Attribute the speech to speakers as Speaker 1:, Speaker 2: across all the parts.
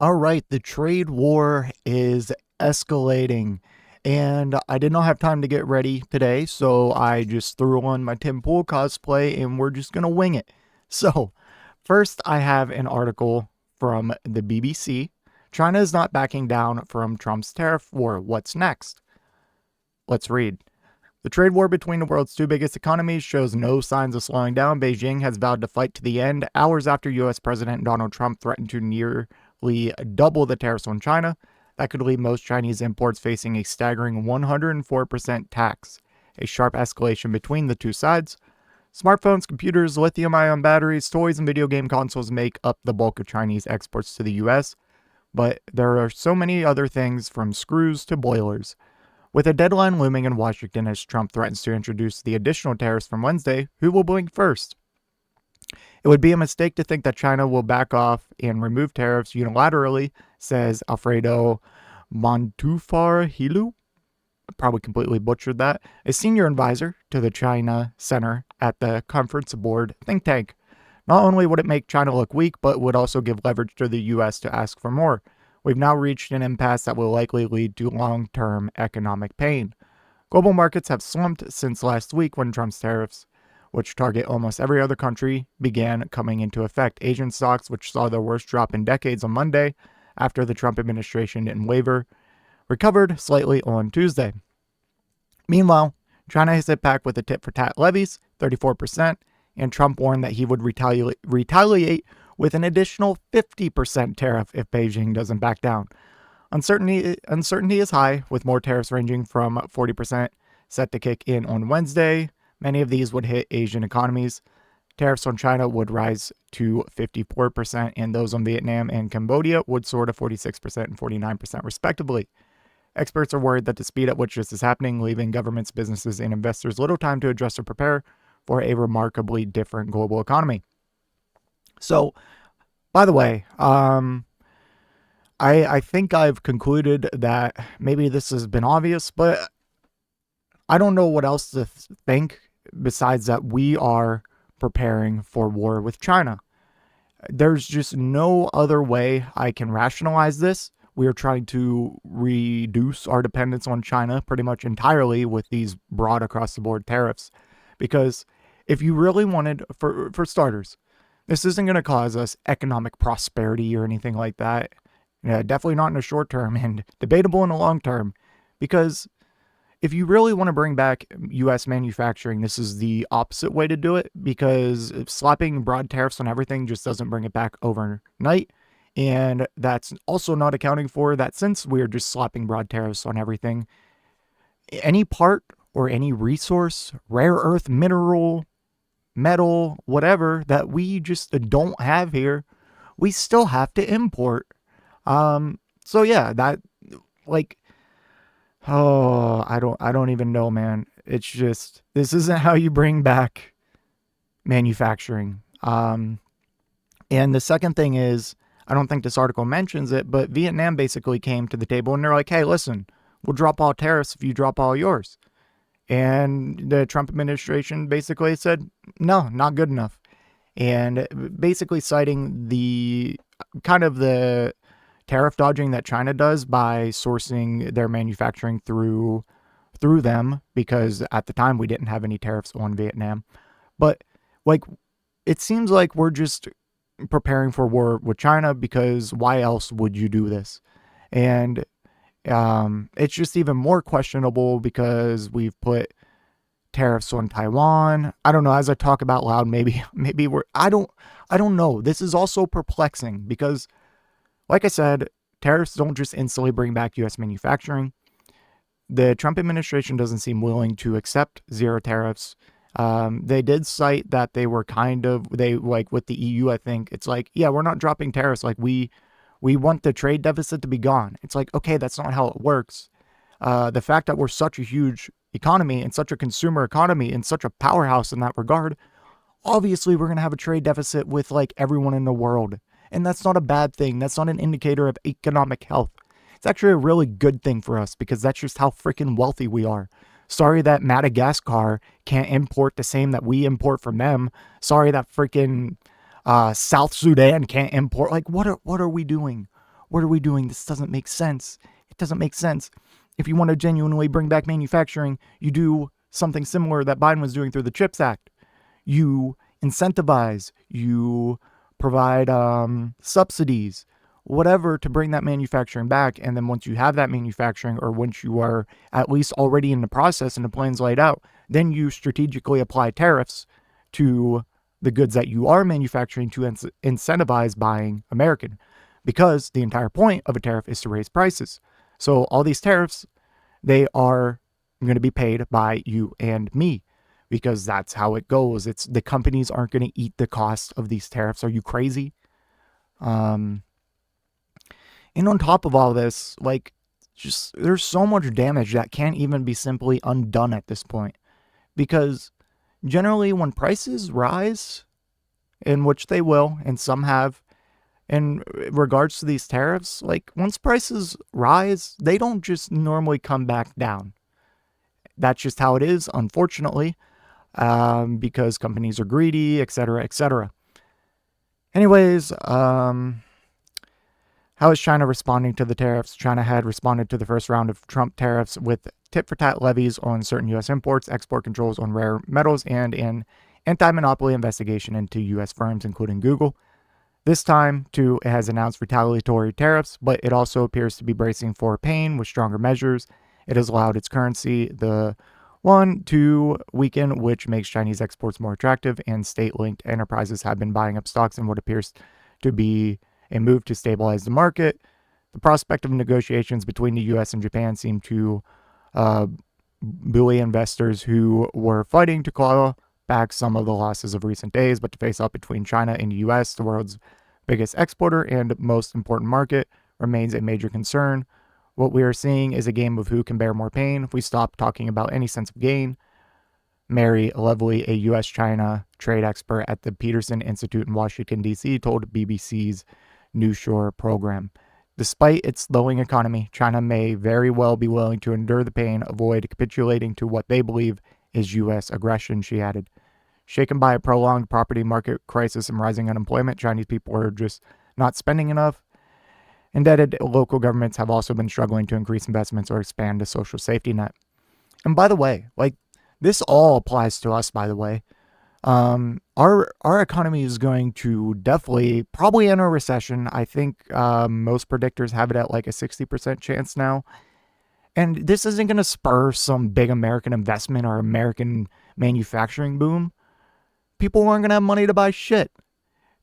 Speaker 1: All right, the trade war is escalating. And I did not have time to get ready today, so I just threw on my Tim Pool cosplay and we're just going to wing it. So, first, I have an article from the BBC. China is not backing down from Trump's tariff war. What's next? Let's read. The trade war between the world's two biggest economies shows no signs of slowing down. Beijing has vowed to fight to the end, hours after U.S. President Donald Trump threatened to nearly double the tariffs on China. That could leave most Chinese imports facing a staggering 104% tax, a sharp escalation between the two sides. Smartphones, computers, lithium-ion batteries, toys, and video game consoles make up the bulk of Chinese exports to the U.S., but there are so many other things from screws to boilers. With a deadline looming in Washington as Trump threatens to introduce the additional tariffs from Wednesday, who will blink first? It would be a mistake to think that China will back off and remove tariffs unilaterally, says Alfredo Montúfar-Hilu. Probably completely butchered that. A senior advisor to the China Center at the Conference Board think tank. Not only would it make China look weak, but would also give leverage to the U.S. to ask for more. We've now reached an impasse that will likely lead to long-term economic pain. Global markets have slumped since last week when Trump's tariffs, which target almost every other country, began coming into effect. Asian stocks, which saw their worst drop in decades on Monday after the Trump administration didn't waver, recovered slightly on Tuesday. Meanwhile, China has hit back with the tit-for-tat levies, 34%, and Trump warned that he would retaliate with an additional 50% tariff if Beijing doesn't back down. Uncertainty is high, with more tariffs ranging from 40% set to kick in on Wednesday. Many of these would hit Asian economies. Tariffs on China would rise to 54%, and those on Vietnam and Cambodia would soar to 46% and 49% respectively. Experts are worried that the speed at which this is happening, leaving governments, businesses, and investors little time to adjust or prepare for a remarkably different global economy. So, by the way, I think I've concluded that maybe this has been obvious, but I don't know what else to think besides that we are preparing for war with China. There's just no other way I can rationalize this. We are trying to reduce our dependence on China pretty much entirely with these broad across-the-board tariffs. Because if you really wanted, for starters, this isn't going to cause us economic prosperity or anything like that. Definitely not in the short term, and debatable in the long term. Because if you really want to bring back U.S. manufacturing, this is the opposite way to do it. Because slapping broad tariffs on everything just doesn't bring it back overnight. And that's also not accounting for that since we're just slapping broad tariffs on everything, any part or any resource, rare earth, mineral, metal, whatever, that we just don't have here, we still have to import. So yeah, that, like, I don't even know, man. It's just, this isn't how you bring back manufacturing. And the second thing is, I don't think this article mentions it, but Vietnam basically came to the table and they're like, hey, listen, we'll drop all tariffs if you drop all yours. And the Trump administration basically said, no, not good enough. And basically citing the kind of the tariff dodging that China does by sourcing their manufacturing through them, because at the time we didn't have any tariffs on Vietnam. But like, it seems like we're just preparing for war with China, because why else would you do this? And it's just even more questionable because we've put tariffs on Taiwan. I don't know, as I talk about loud, maybe I don't know. This is also perplexing because, like I said, tariffs don't just instantly bring back U.S. manufacturing. The Trump administration doesn't seem willing to accept zero tariffs. They did cite that they were like with the EU, I think it's like, yeah, we're not dropping tariffs. Like we want the trade deficit to be gone. It's like, okay, that's not how it works. The fact that we're such a huge economy and such a consumer economy and such a powerhouse in that regard, obviously we're going to have a trade deficit with like everyone in the world. And that's not a bad thing. That's not an indicator of economic health. It's actually a really good thing for us because that's just how freaking wealthy we are. Sorry that Madagascar can't import the same that we import from them. Sorry that freaking South Sudan can't import. Like, what are we doing? What are we doing? This doesn't make sense. It doesn't make sense. If you want to genuinely bring back manufacturing, you do something similar that Biden was doing through the CHIPS Act. You incentivize, you provide subsidies, whatever, to bring that manufacturing back. And then once you have that manufacturing, or once you are at least already in the process and the plan's laid out, then you strategically apply tariffs to the goods that you are manufacturing to incentivize buying American, because the entire point of a tariff is to raise prices. So all these tariffs, they are going to be paid by you and me, because that's how it goes. It's the companies aren't going to eat the cost of these tariffs. Are you crazy? And on top of all this, like, just there's so much damage that can't even be simply undone at this point. Because generally when prices rise, in which they will, and some have, in regards to these tariffs, like, once prices rise, they don't just normally come back down. That's just how it is, unfortunately, because companies are greedy, etc., etc. Anyways, how is China responding to the tariffs? China had responded to the first round of Trump tariffs with tit-for-tat levies on certain U.S. imports, export controls on rare metals, and an anti-monopoly investigation into U.S. firms, including Google. This time, too, it has announced retaliatory tariffs, but it also appears to be bracing for pain with stronger measures. It has allowed its currency, the won, to weaken, which makes Chinese exports more attractive, and state-linked enterprises have been buying up stocks in what appears to be a move to stabilize the market. The prospect of negotiations between the U.S. and Japan seem to buoy investors who were fighting to claw back some of the losses of recent days, but to face up between China and the U.S., the world's biggest exporter and most important market, remains a major concern. What we are seeing is a game of who can bear more pain. If we stop talking about any sense of gain, Mary Lovely, a U.S.-China trade expert at the Peterson Institute in Washington, D.C., told BBC's New Shore program. Despite its slowing economy, China may very well be willing to endure the pain, avoid capitulating to what they believe is U.S. aggression, she added. Shaken by a prolonged property market crisis and rising unemployment, Chinese people are just not spending enough. Indebted local governments have also been struggling to increase investments or expand the social safety net. And by the way, like, this all applies to us, by the way. Our economy is going to definitely probably enter a recession. I think most predictors have it at like a 60% chance now. And this isn't going to spur some big American investment or American manufacturing boom. People aren't going to have money to buy shit.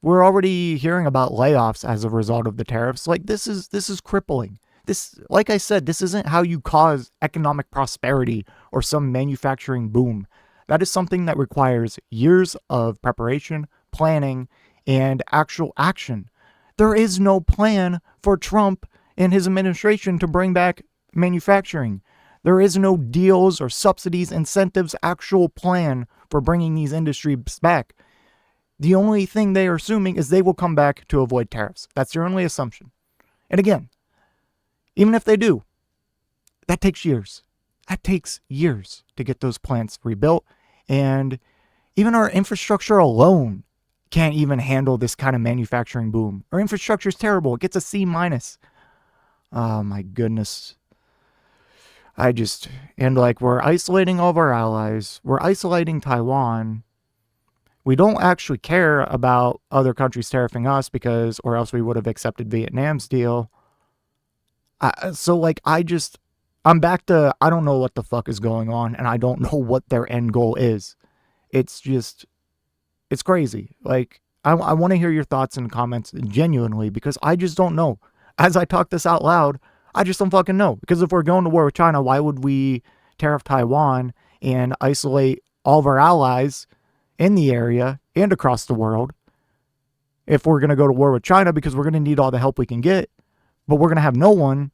Speaker 1: We're already hearing about layoffs as a result of the tariffs. Like, this is crippling. This, like I said, this isn't how you cause economic prosperity or some manufacturing boom. That is something that requires years of preparation, planning, and actual action. There is no plan for Trump and his administration to bring back manufacturing. There is no deals or subsidies, incentives, actual plan for bringing these industries back. The only thing they are assuming is they will come back to avoid tariffs. That's their only assumption. And again, even if they do, that takes years. That takes years to get those plants rebuilt. And even our infrastructure alone can't even handle this kind of manufacturing boom. Our infrastructure is terrible. It gets a C minus. Oh my goodness. And like, we're isolating all of our allies. We're isolating Taiwan. We don't actually care about other countries tariffing us or else we would have accepted Vietnam's deal. I'm back to, I don't know what the fuck is going on, and I don't know what their end goal is. It's crazy. Like, I want to hear your thoughts and comments genuinely, because I just don't know. As I talk this out loud, I just don't fucking know. Because if we're going to war with China, why would we tariff Taiwan and isolate all of our allies in the area and across the world if we're going to go to war with China? Because we're going to need all the help we can get, but we're going to have no one.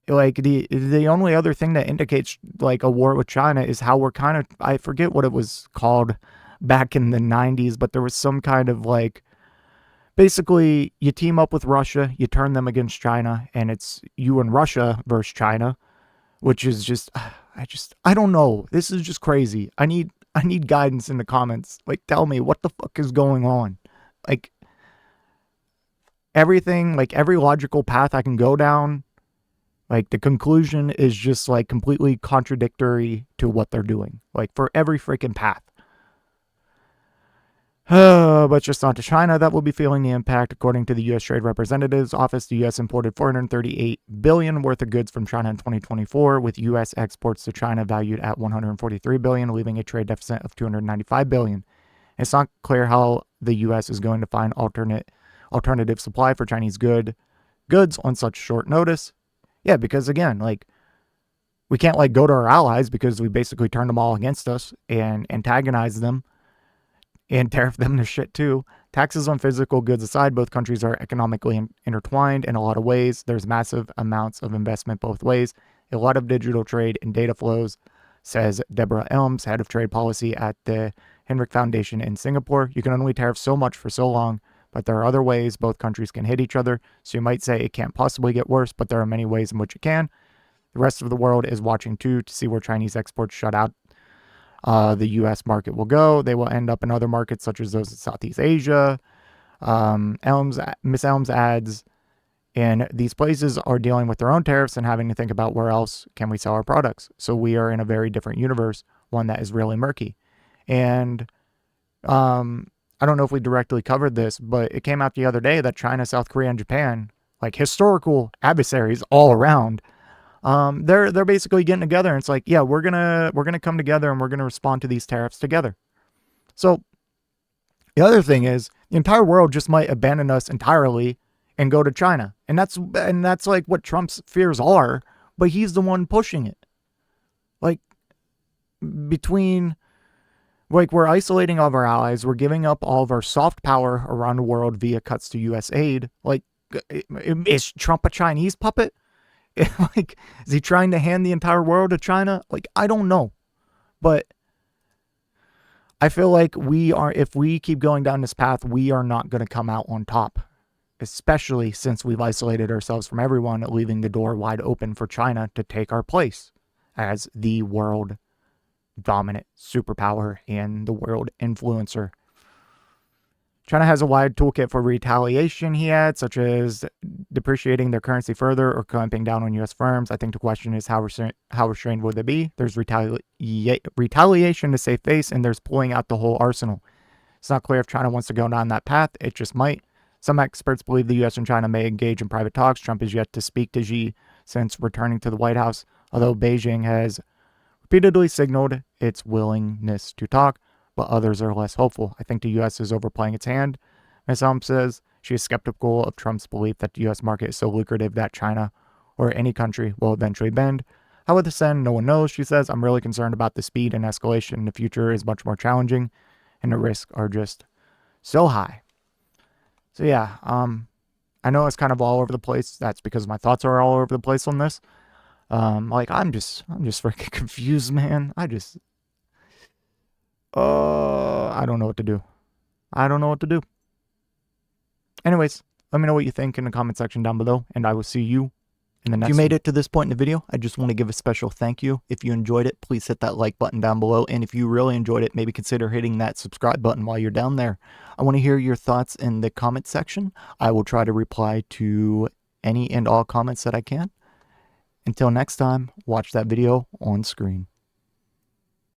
Speaker 1: Like, the only other thing that indicates like a war with China is how we're kind of, I forget what it was called back in the 90s, but there was some kind of like, basically you team up with Russia, you turn them against China, and it's you and Russia versus China, which is just, I don't know. This is just crazy. I need guidance in the comments. Like, tell me what the fuck is going on. Like, everything, like every logical path I can go down, like the conclusion is just like completely contradictory to what they're doing, like for every freaking path. But just on to China, that will be feeling the impact. According to the U.S. Trade Representative's Office, the U.S. imported $438 billion worth of goods from China in 2024, with U.S. exports to China valued at $143 billion, leaving a trade deficit of $295 billion. It's not clear how the U.S. is going to find alternative supply for Chinese goods on such short notice. Yeah, because again, like, we can't like go to our allies because we basically turned them all against us and antagonize them and tariff them to shit too. Taxes on physical goods aside, both countries are economically intertwined in a lot of ways. There's massive amounts of investment both ways, a lot of digital trade and data flows, says Deborah Elms, head of trade policy at the Henrik Foundation in Singapore. You can only tariff so much for so long, but there are other ways both countries can hit each other. So you might say it can't possibly get worse, but there are many ways in which it can. The rest of the world is watching too to see where Chinese exports shut out the U.S. market will go. They will end up in other markets such as those in Southeast Asia. Miss Elms adds, and these places are dealing with their own tariffs and having to think about where else can we sell our products. So we are in a very different universe, one that is really murky. And I don't know if we directly covered this, but it came out the other day that China, South Korea, and Japan, like historical adversaries all around, they're basically getting together, and it's like, yeah, we're gonna come together and we're gonna respond to these tariffs together. So the other thing is the entire world just might abandon us entirely and go to China, and that's like what Trump's fears are, but he's the one pushing it. Like, between, like, we're isolating all of our allies, we're giving up all of our soft power around the world via cuts to U.S. aid. Like, is Trump a Chinese puppet? Like, is he trying to hand the entire world to China? Like, I don't know. But I feel like if we keep going down this path, we are not going to come out on top, especially since we've isolated ourselves from everyone, leaving the door wide open for China to take our place as the world dominant superpower and the world influencer. China has a wide toolkit for retaliation, he adds, such as depreciating their currency further or clamping down on U.S. firms. I think the question is how restrained would they be? There's retaliation to save face, and there's pulling out the whole arsenal. It's not clear if China wants to go down that path. It just might. Some experts believe the U.S. and China may engage in private talks. Trump is yet to speak to Xi since returning to the White House, although Beijing has repeatedly signaled its willingness to talk, but others are less hopeful. I think the U.S. is overplaying its hand. Ms. Helm says she is skeptical of Trump's belief that the U.S. market is so lucrative that China or any country will eventually bend. How would this end? No one knows, she says. I'm really concerned about the speed and escalation in the future is much more challenging, and the risks are just so high. So yeah, I know it's kind of all over the place. That's because my thoughts are all over the place on this. Like, I'm just freaking confused, man. I don't know what to do. I don't know what to do. Anyways, let me know what you think in the comment section down below, and I will see you in the next one. If you made it to this point in the video, I just want to give a special thank you. If you enjoyed it, please hit that like button down below, and if you really enjoyed it, maybe consider hitting that subscribe button while you're down there. I want to hear your thoughts in the comment section. I will try to reply to any and all comments that I can. Until next time, watch that video on screen.